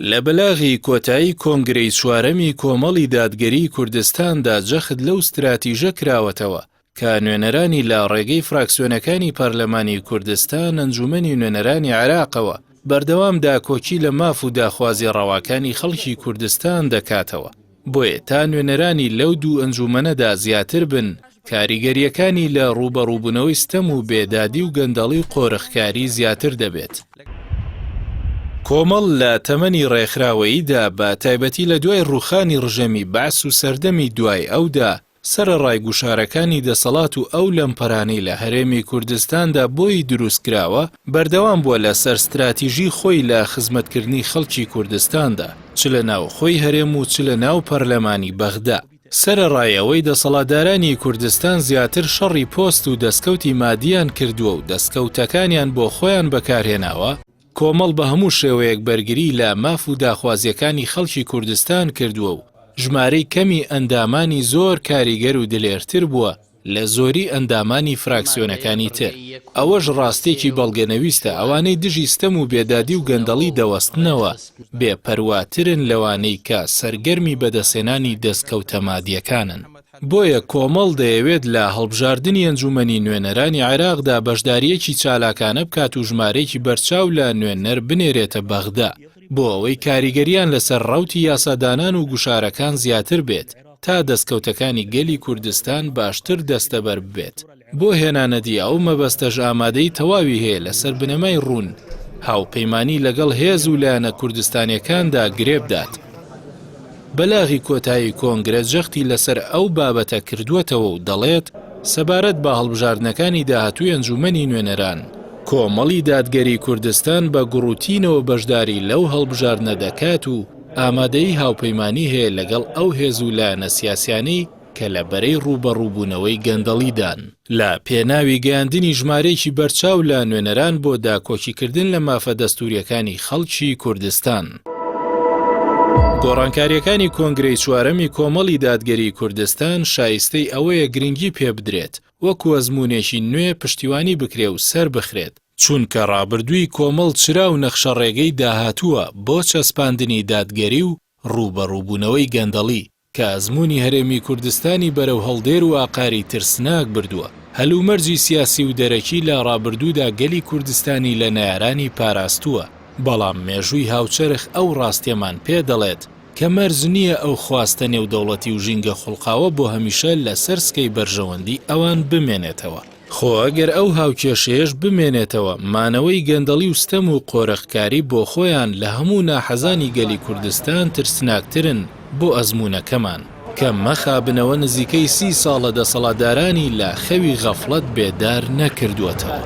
لە بەلاغی کۆتایی کۆنگرەی چوارەمی کۆمەڵی دادگەری کوردستاندا جەخت لەو استراتیژە کراوەتەوە کە نوێنەرانی لە ڕێگەی فراکسیۆنەکانی پەرلەمانی کوردستان ئەنجومەنی نوێنەرانی عێراقەوە بەردەوامدا کۆچی لە ماف و داخوازی ڕەواکانی خەڵکی کوردستان دەکاتەوە. بۆیە تا نوێنەرانی لەو دوو ئەنجومەنەدا زیاتر بن، کاریگەریەکانی لە ڕوبەڕووبوونەوەی ستەم و بێدادی و گەندەڵی و قۆرەخکاری زیاتر دەبێت. کۆمەڵ لە تەمەنی ڕێکخراوەییدا بە تایبەتی لە دوای ڕووخانی ڕژەمی بەعس و سەردەمی دوای ئەودا سەرەڕای گوشارەکانی دەسەڵات و ئەو لەمپەرانەی لە هەرێمی کوردستاندا بۆی دروستکراوە بەردەوام بووە لە سەر استراتیژی خۆی لە خزمەتکردنی خەڵکی کوردستاندا، چ لە ناو خۆی هەرێم و چ لە ناو پەرلەمانی بەغدا. سەرەڕایەوەی دەسەڵاتدارانی کوردستان زیاتر شەڕی پۆست و دەستکەوتی مادیان کردووە و دەستکەوتەکانیان بۆ خۆیان بەکارهێناوە، کۆمەڵ بە هەموو شێوەیەک بەرگری لە ماف و داخوازیەکانی خەڵکی کوردستان کردووە و ژمارەی کەمی ئەندامانی زۆر کاریگەر و دلێرتر بووە لە زۆری ئەندامانی فراکسیۆنەکانی تر. ئەوەش ڕاستێکی بەڵگەنەویستە ئەوانەی دژی ستەم و بێدادی و گەندەڵی دەوەستنەوە بێپەرواترن لەوانەی کە سەرگەرمی بەدەسێنانی دەستکەوتە مادیەکانن. بۆیە کۆمەڵ دەیەوێت لە هەڵبژاردننی ئەنجومەنی نوێنەرانی عێراقدا بەشداریەکی چالاکانە بکات و ژمارەیەکی بەرچاو لە نوێنەر بنێرێتە بەغدا بۆ ئەوەی کاریگەریان لەسەر ڕەوتی یاسادانان و گوشارەکان زیاتر بێت تا دەستکەوتەکانی گەلی کوردستان باشتر دەستەبەر بێت. بۆ هێنانەدی ئەو مەبەستەش ئامادەی تەواوی هەیە لەسەر بنەمای ڕوون هاوپەیمانی لەگەڵ هێز و لایەنە کوردستانیەکاندا گرێ بدات. بەلاغی کۆتایی کۆنگرە جەختی لەسەر ئەو بابەتە کردووەتەوە و دەڵێت سەبارەت بە هەڵبژاردنەکانی داهاتووی ئەنجومەنی نوێنەران کۆمەڵی دادگەری کوردستان بە گوڕوتینەوە بەشداری لەو هەڵبژاردنە دەکات و ئامادەی هاوپەیمانی هەیە لەگەڵ ئەو هێز و لایەنە سیاسیانەی کە لە بەرەی ڕوبەڕووبوونەوەی گەندەڵیدان لە پێناوی گەیاندنی ژمارەیەکی بەرچاو لە نوێنەران بۆ داکۆچیکردن لە مافە دەستوریەکانی خەڵکی کوردستان. گۆڕانکاریەکانی کۆنگرەی چوارەمی کۆمەڵی دادگەری کوردستان شایستەی ئەوەیە گرنگی پێ بدرێت وەکو ئەزموونێکی نوێ پشتیوانی بکرێ و سەر بخرێت، چونکە ڕابردووی کۆمەڵ چرا و نەخشە ڕێگەی داهاتووە بۆ چەسپاندنی دادگەری و ڕوبەڕووبوونەوەی گەندەڵی کە ئەزموونی هەرێمی کوردستانی بەرەو هەڵدێر و ئاقاری ترسناک بردووە. هەلومەرجی سیاسی و دەرەکی لە ڕابردوودا گەلی کوردستانی لە نایارانی پاراستووە، بەڵام مێژووی هاوچەرخ ئەو ڕاستیەمان پێ دەڵێت کە مەرج نییە ئەو خواستە نێودەوڵەتی و ژینگە خوڵقاوە بۆ هەمیشە لەسەر سکەی بەرژەوەندی ئەوان بمێنێتەوە. خۆ ئەگەر ئەو هاوکێشەیەش بمێنێتەوە، مانەوەی گەندەڵی و ستەم و قۆرەخکاری بۆ خۆیان لە هەموو ناحەزانی گەلی کوردستان ترسناکترن بۆ ئەزموونەکەمان کە مەخابنەوە نزیکەی 30 ساڵە دەسەڵاتدارانی لە خەوی غەفڵەت بێدار نەکردووەتەوە.